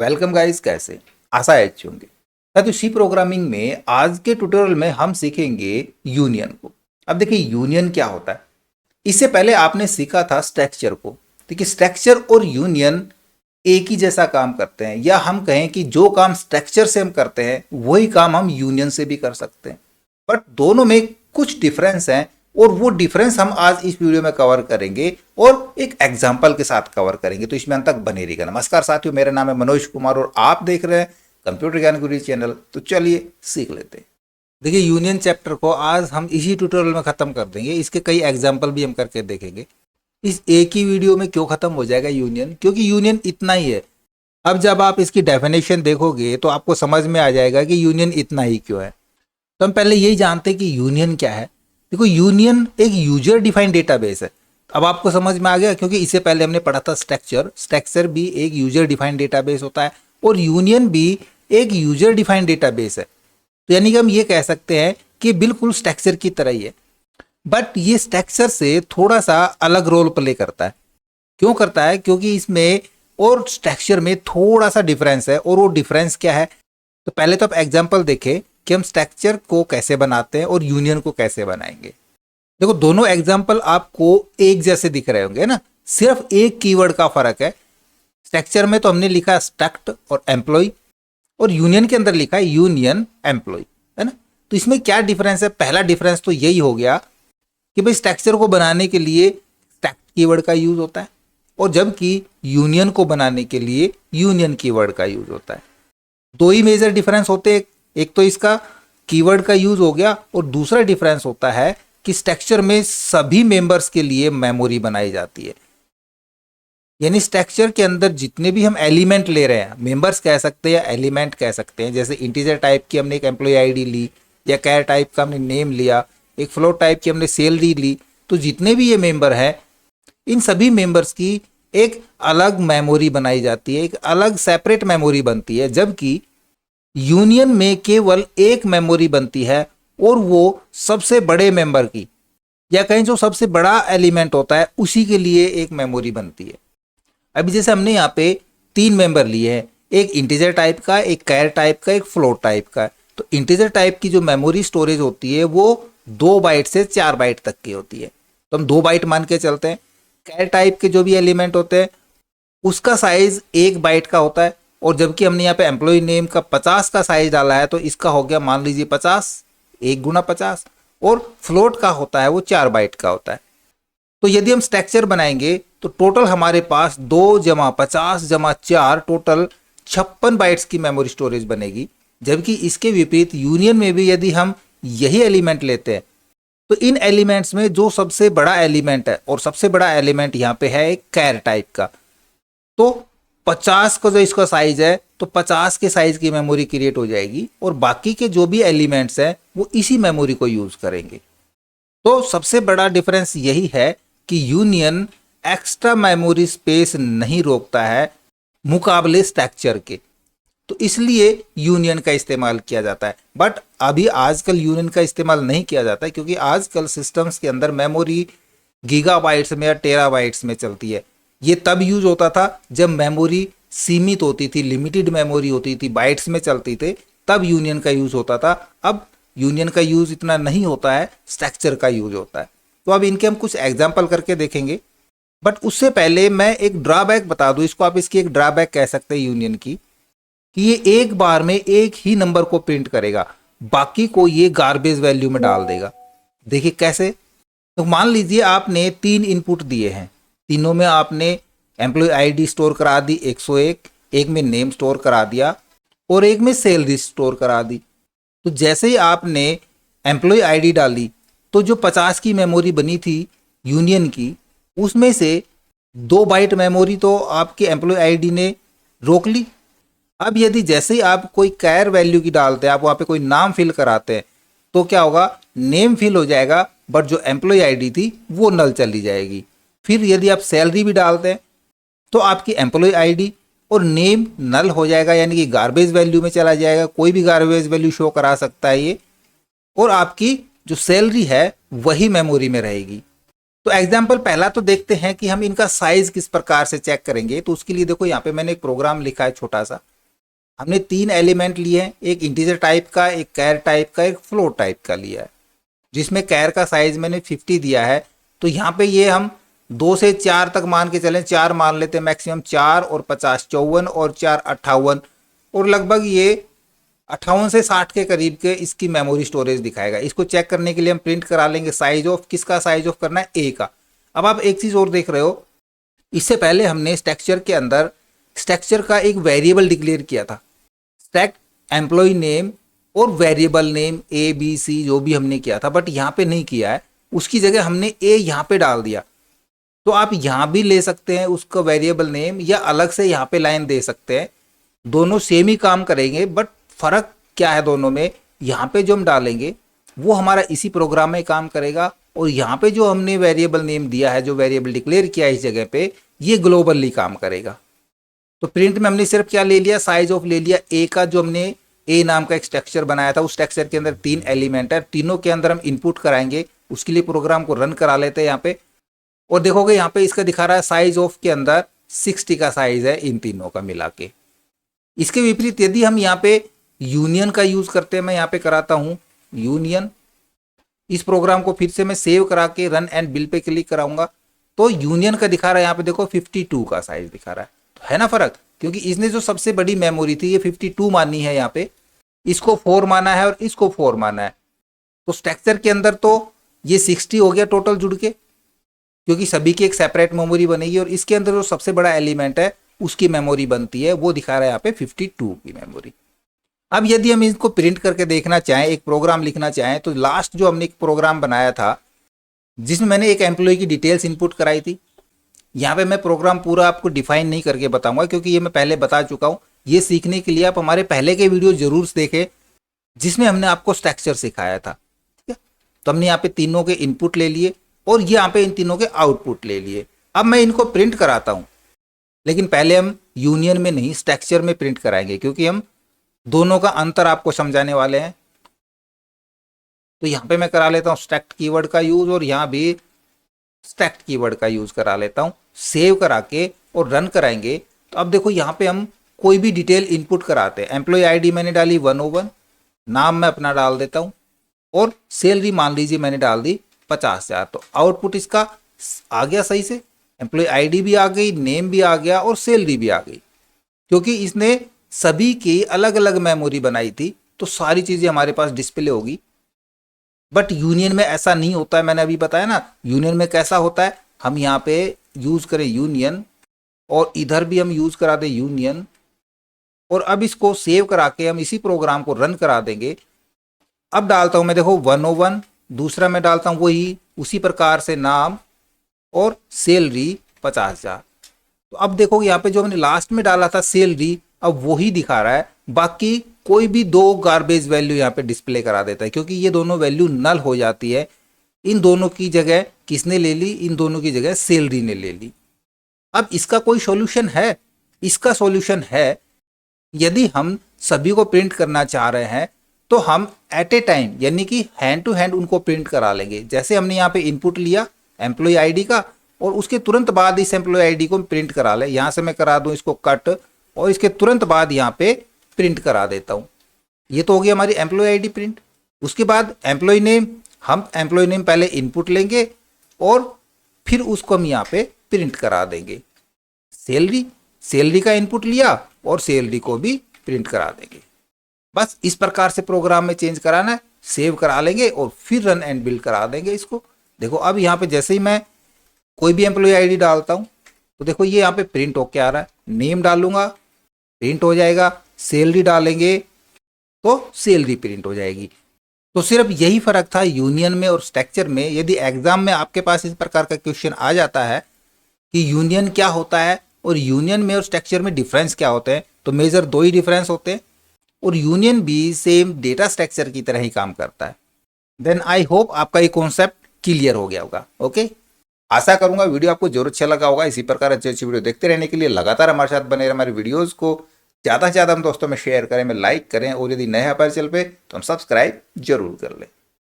Welcome guys, कैसे आशा है अच्छे होंगे। तो सी प्रोग्रामिंग में आज के ट्यूटोरियल में हम सीखेंगे यूनियन को। अब देखिए यूनियन क्या होता है। इससे पहले आपने सीखा था स्ट्रक्चर को। देखिए स्ट्रक्चर और यूनियन एक ही जैसा काम करते हैं, या हम कहें कि जो काम स्ट्रक्चर से हम करते हैं वही काम हम यूनियन से भी कर सकते हैं। बट दोनों में कुछ डिफरेंस हैं, और वो डिफरेंस हम आज इस वीडियो में कवर करेंगे और एक एग्जाम्पल के साथ कवर करेंगे। तो इसमें अंत तक बने रहिएगा। नमस्कार साथियों, मेरा नाम है मनोज कुमार और आप देख रहे हैं कंप्यूटर ज्ञान गुरु चैनल। तो चलिए सीख लेते हैं। देखिए यूनियन चैप्टर को आज हम इसी ट्यूटोरियल में खत्म कर देंगे। इसके कई एग्जाम्पल भी हम करके देखेंगे। इस एक ही वीडियो में क्यों खत्म हो जाएगा यूनियन, क्योंकि यूनियन इतना ही है। अब जब आप इसकी डेफिनेशन देखोगे तो आपको समझ में आ जाएगा कि यूनियन इतना ही क्यों है। तो हम पहले यही जानते हैं कि यूनियन क्या है। देखो यूनियन एक यूजर डिफाइंड डेटाबेस है। अब आपको समझ में आ गया, क्योंकि इससे पहले हमने पढ़ा था स्ट्रक्चर। स्ट्रक्चर भी एक यूजर डिफाइंड डेटाबेस होता है और यूनियन भी एक यूजर डिफाइंड डेटाबेस है। तो यानी कि हम ये कह सकते हैं कि बिल्कुल स्ट्रक्चर की तरह ही है। बट ये स्ट्रक्चर से थोड़ा सा अलग रोल प्ले करता है। क्यों करता है? क्योंकि इसमें और स्ट्रक्चर में थोड़ा सा डिफरेंस है। और वो डिफरेंस क्या है? तो पहले तो आप एग्जांपल देखें कि हम स्ट्रक्चर को कैसे बनाते हैं और यूनियन को कैसे बनाएंगे। देखो दोनों एग्जांपल आपको एक जैसे दिख रहे होंगे ना, सिर्फ एक कीवर्ड का फर्क है। स्ट्रक्चर में तो हमने लिखा स्ट्रक्ट और एम्प्लॉय, और यूनियन के अंदर लिखा है यूनियन एम्प्लॉय, है ना। तो इसमें क्या डिफरेंस है? पहला डिफरेंस तो यही हो गया कि भाई स्ट्रक्चर को बनाने के लिए स्ट्रक्ट कीवर्ड का यूज होता है, और जबकि यूनियन को बनाने के लिए यूनियन कीवर्ड का यूज होता है। दो ही मेजर डिफरेंस होते हैं। एक तो इसका कीवर्ड का यूज हो गया, और दूसरा डिफरेंस होता है कि स्ट्रक्चर में सभी मेंबर्स के लिए मेमोरी बनाई जाती है। यानी स्ट्रक्चर के अंदर जितने भी हम एलिमेंट ले रहे हैं, मेंबर्स कह सकते हैं या एलिमेंट कह सकते हैं। जैसे इंटीजर टाइप की हमने एक एम्प्लॉय आईडी ली, या कैर टाइप का हमने नेम लिया, एक फ्लोट टाइप की हमने सैलरी ली। तो जितने भी ये मेंबर हैं, इन सभी मेंबर्स की एक अलग मेमोरी बनाई जाती है, एक अलग सेपरेट मेमोरी बनती है। जबकि यूनियन में केवल एक मेमोरी बनती है, और वो सबसे बड़े मेंबर की, या कहें जो सबसे बड़ा एलिमेंट होता है उसी के लिए एक मेमोरी बनती है। अभी जैसे हमने यहाँ पे तीन मेंबर लिए हैं, एक इंटीजर टाइप का, एक कैर टाइप का, एक फ्लोट टाइप का। तो इंटीजर टाइप की जो मेमोरी स्टोरेज होती है वो 2 बाइट से 4 बाइट तक की होती है, तो हम 2 बाइट मान के चलते हैं। कैर टाइप के जो भी एलिमेंट होते हैं उसका साइज 1 बाइट का होता है, और जबकि हमने यहाँ पे एम्प्लॉय नेम का 50 का साइज डाला है, तो इसका हो गया मान लीजिए 50, 1 गुना 50। और फ्लोट का होता है वो 4 बाइट का होता है। तो यदि हम स्ट्रक्चर बनाएंगे तो टोटल हमारे पास 2 जमा 50 जमा 4 टोटल 56 बाइट्स की मेमोरी स्टोरेज बनेगी। जबकि इसके विपरीत यूनियन में भी यदि हम यही एलिमेंट लेते हैं, तो इन एलिमेंट्स में जो सबसे बड़ा एलिमेंट है, और सबसे बड़ा एलिमेंट यहाँ पे है एक कैर टाइप का, तो 50 का जो इसका साइज है, तो 50 के साइज की मेमोरी क्रिएट हो जाएगी, और बाकी के जो भी एलिमेंट्स हैं वो इसी मेमोरी को यूज करेंगे। तो सबसे बड़ा डिफरेंस यही है कि यूनियन एक्स्ट्रा मेमोरी स्पेस नहीं रोकता है मुकाबले स्ट्रक्चर के। तो इसलिए यूनियन का इस्तेमाल किया जाता है। बट अभी आजकल यूनियन का इस्तेमाल नहीं किया जाता है, क्योंकि आजकल सिस्टम्स के अंदर मेमोरी गीगाबाइट्स में या टेराबाइट्स में चलती है। ये तब यूज होता था जब मेमोरी सीमित होती थी, लिमिटेड मेमोरी होती थी, बाइट्स में चलती थे, तब यूनियन का यूज होता था। अब यूनियन का यूज इतना नहीं होता है, स्ट्रक्चर का यूज होता है। तो अब इनके हम कुछ एग्जाम्पल करके देखेंगे। बट उससे पहले मैं एक ड्रॉबैक बता दूं, इसको आप इसकी एक ड्रॉबैक कह सकते हैं यूनियन की, कि ये एक बार में एक ही नंबर को प्रिंट करेगा, बाकी को ये गार्बेज वैल्यू में डाल देगा। देखिए कैसे। तो मान लीजिए आपने 3 इनपुट दिए हैं, तीनों में आपने एम्प्लॉय आईडी स्टोर करा दी 101, एक में नेम स्टोर करा दिया, और एक में सैलरी स्टोर करा दी। तो जैसे ही आपने एम्प्लॉय आईडी डाली, तो जो 50 की मेमोरी बनी थी यूनियन की, उसमें से 2 बाइट मेमोरी तो आपके एम्प्लॉय आईडी ने रोक ली। अब यदि जैसे ही आप कोई कैर वैल्यू की डालते हैं, आप वहाँ पे कोई नाम फिल कराते हैं, तो क्या होगा? नेम फिल हो जाएगा, बट जो एम्प्लॉय आईडी थी वो नल चली जाएगी। फिर यदि आप सैलरी भी डालते हैं, तो आपकी एम्प्लॉय आईडी और नेम नल हो जाएगा, यानी कि गार्बेज वैल्यू में चला जाएगा। कोई भी गार्बेज वैल्यू शो करा सकता है ये, और आपकी जो सैलरी है वही मेमोरी में रहेगी। तो एग्जाम्पल पहला तो देखते हैं कि हम इनका साइज किस प्रकार से चेक करेंगे। तो उसके लिए देखो यहाँ पे मैंने एक प्रोग्राम लिखा है छोटा सा। हमने 3 एलिमेंट लिए हैं, एक इंटीजर टाइप का, एक कैर टाइप का, एक फ्लोट टाइप का लिया है, जिसमें कैर का साइज मैंने 50 दिया है। तो यहाँ पे ये हम 2 से 4 तक मान के चलें, 4 मान लेते हैं मैक्सिमम, 4 और 50 54 और 4 58, और लगभग ये 58 से 60 के करीब के इसकी मेमोरी स्टोरेज दिखाएगा। इसको चेक करने के लिए हम प्रिंट करा लेंगे साइज ऑफ, किसका साइज ऑफ करना है, ए का। अब आप एक चीज और देख रहे हो, इससे पहले हमने स्ट्रक्चर के अंदर स्ट्रक्चर का एक वेरिएबल डिक्लेयर किया था, स्टैक एम्प्लॉय नेम और variable name A B C जो भी हमने किया था, बट यहाँ पे नहीं किया है। उसकी जगह हमने ए यहाँ पे डाल दिया। तो आप यहाँ भी ले सकते हैं उसका वेरिएबल नेम, या अलग से यहाँ पे लाइन दे सकते हैं। दोनों सेम ही काम करेंगे, बट फर्क क्या है दोनों में, यहाँ पे जो हम डालेंगे वो हमारा इसी प्रोग्राम में काम करेगा, और यहाँ पे जो हमने वेरिएबल नेम दिया है, जो वेरिएबल डिक्लेयर किया है इस जगह पे, ये ग्लोबली काम करेगा। तो प्रिंट में हमने सिर्फ क्या ले लिया, साइज ऑफ ले लिया ए का। जो हमने ए नाम का एक स्ट्रक्चर बनाया था, उस स्ट्रक्चर के अंदर 3 एलिमेंट है, तीनों के अंदर हम इनपुट कराएंगे। उसके लिए प्रोग्राम को रन करा लेते हैं यहाँ पे, और देखोगे यहाँ पे इसका दिखा रहा है साइज ऑफ के अंदर 60 का साइज है इन तीनों का मिला के। इसके विपरीत यदि हम यहाँ पे यूनियन का यूज करते हैं, मैं यहाँ पे कराता हूँ यूनियन। इस प्रोग्राम को फिर से मैं सेव करा के रन एंड बिल्ड पे क्लिक कराऊंगा, तो यूनियन का दिखा रहा है यहाँ पे देखो 52 का साइज दिखा रहा है। तो है ना फर्क, क्योंकि इसने जो सबसे बड़ी मेमोरी थी ये 52 मानी है, यहाँ पे इसको 4 माना है और इसको 4 माना है। तो स्ट्रक्चर के अंदर तो ये 60 हो गया टोटल जुड़ के, क्योंकि सभी की एक सेपरेट मेमोरी बनेगी, और इसके अंदर जो सबसे बड़ा एलिमेंट है उसकी मेमोरी बनती है, वो दिखा रहा है यहाँ पे 52 की मेमोरी। अब यदि हम इसको प्रिंट करके देखना चाहें, एक प्रोग्राम लिखना चाहें, तो लास्ट जो हमने एक प्रोग्राम बनाया था जिसमें मैंने एक एम्प्लॉय की डिटेल्स इनपुट कराई थी, यहाँ पे मैं प्रोग्राम पूरा आपको डिफाइन नहीं करके बताऊंगा, क्योंकि ये मैं पहले बता चुका हूँ। ये सीखने के लिए आप हमारे पहले के वीडियो जरूर देखें, जिसमें हमने आपको स्ट्रक्चर सिखाया था। ठीक है, तो हमने यहाँ पे तीनों के इनपुट ले लिए और यहाँ पे इन तीनों के आउटपुट ले लिए। अब मैं इनको प्रिंट कराता हूँ, लेकिन पहले हम यूनियन में नहीं स्ट्रक्चर में प्रिंट कराएंगे, क्योंकि हम दोनों का अंतर आपको समझाने वाले हैं। तो यहाँ पे मैं करा लेता हूँ स्ट्रक्ट कीवर्ड का यूज, और यहाँ भी स्ट्रक्ट कीवर्ड का यूज करा लेता हूँ। सेव करा के और रन कराएंगे, तो अब देखो यहाँ पे हम कोई भी डिटेल इनपुट कराते हैं। एम्प्लॉय आईडी मैंने डाली 101, नाम मैं अपना डाल देता हूँ, और सैलरी मान लीजिए मैंने डाल दी 50,000। तो आउटपुट इसका आ गया सही से, एम्प्लॉय आईडी भी आ गई, नेम भी आ गया और सैलरी भी आ गई, क्योंकि इसने सभी की अलग अलग मेमोरी बनाई थी। तो सारी चीजें हमारे पास डिस्प्ले होगी। बट यूनियन में ऐसा नहीं होता है, मैंने अभी बताया ना। यूनियन में कैसा होता है, हम यहाँ पे यूज करें यूनियन, और इधर भी हम यूज करा दें यूनियन, और अब इसको सेव करा के हम इसी प्रोग्राम को रन करा देंगे। अब डालता हूं मैं देखो 101, दूसरा मैं डालता हूं वही उसी प्रकार से नाम और सैलरी 50,000। तो अब देखो यहाँ पे जो हमने लास्ट में डाला था सैलरी, अब वही दिखा रहा है। बाकी कोई भी 2 गार्बेज वैल्यू यहाँ पे डिस्प्ले करा देता है, क्योंकि ये दोनों वैल्यू नल हो जाती है। इन दोनों की जगह किसने ले ली, इन दोनों की जगह सैलरी ने ले ली। अब इसका कोई सॉल्यूशन है? इसका सॉल्यूशन है, यदि हम सभी को प्रिंट करना चाह रहे हैं तो हम एट ए टाइम यानी कि हैंड टू हैंड उनको प्रिंट करा लेंगे। जैसे हमने यहाँ पे इनपुट लिया एम्प्लॉय आईडी का, और उसके तुरंत बाद इस एम्प्लॉय आईडी को प्रिंट करा ले। यहाँ से मैं करा दूं इसको कट, और इसके तुरंत बाद यहाँ पे प्रिंट करा देता हूँ। ये तो हो गया हमारी एम्प्लॉय आईडी प्रिंट। उसके बाद एम्प्लॉय नेम, हम एम्प्लॉय नेम पहले इनपुट लेंगे और फिर उसको हम यहाँ पे प्रिंट करा देंगे। सैलरी, सैलरी का इनपुट लिया और सैलरी को भी प्रिंट करा देंगे। बस इस प्रकार से प्रोग्राम में चेंज कराना है, सेव करा लेंगे और फिर रन एंड बिल्ड करा देंगे इसको। देखो अब यहाँ पे जैसे ही मैं कोई भी एम्प्लॉय आईडी डालता हूँ तो देखो ये यहाँ पे प्रिंट होके आ रहा है। नेम डालूंगा प्रिंट हो जाएगा, सैलरी डालेंगे तो सैलरी प्रिंट हो जाएगी। तो सिर्फ यही फर्क था यूनियन में और स्ट्रक्चर में। यदि एग्जाम में आपके पास इस प्रकार का क्वेश्चन आ जाता है कि यूनियन क्या होता है और यूनियन में और स्ट्रक्चर में डिफरेंस क्या होते हैं, तो मेजर 2 ही डिफरेंस होते हैं, और यूनियन भी सेम डेटा स्ट्रक्चर की तरह ही काम करता है। देन आई होप आपका ये कॉन्सेप्ट क्लियर हो गया होगा। ओके, आशा करूंगा वीडियो आपको जरूर अच्छा लगा होगा। इसी प्रकार अच्छी अच्छी वीडियो देखते रहने के लिए लगातार हमारे साथ बने रहे। हमारे वीडियोस को ज़्यादा से ज़्यादा हम दोस्तों में शेयर करें, में लाइक करें, और यदि नए हैं पर चल पे तो हम सब्सक्राइब जरूर कर लें।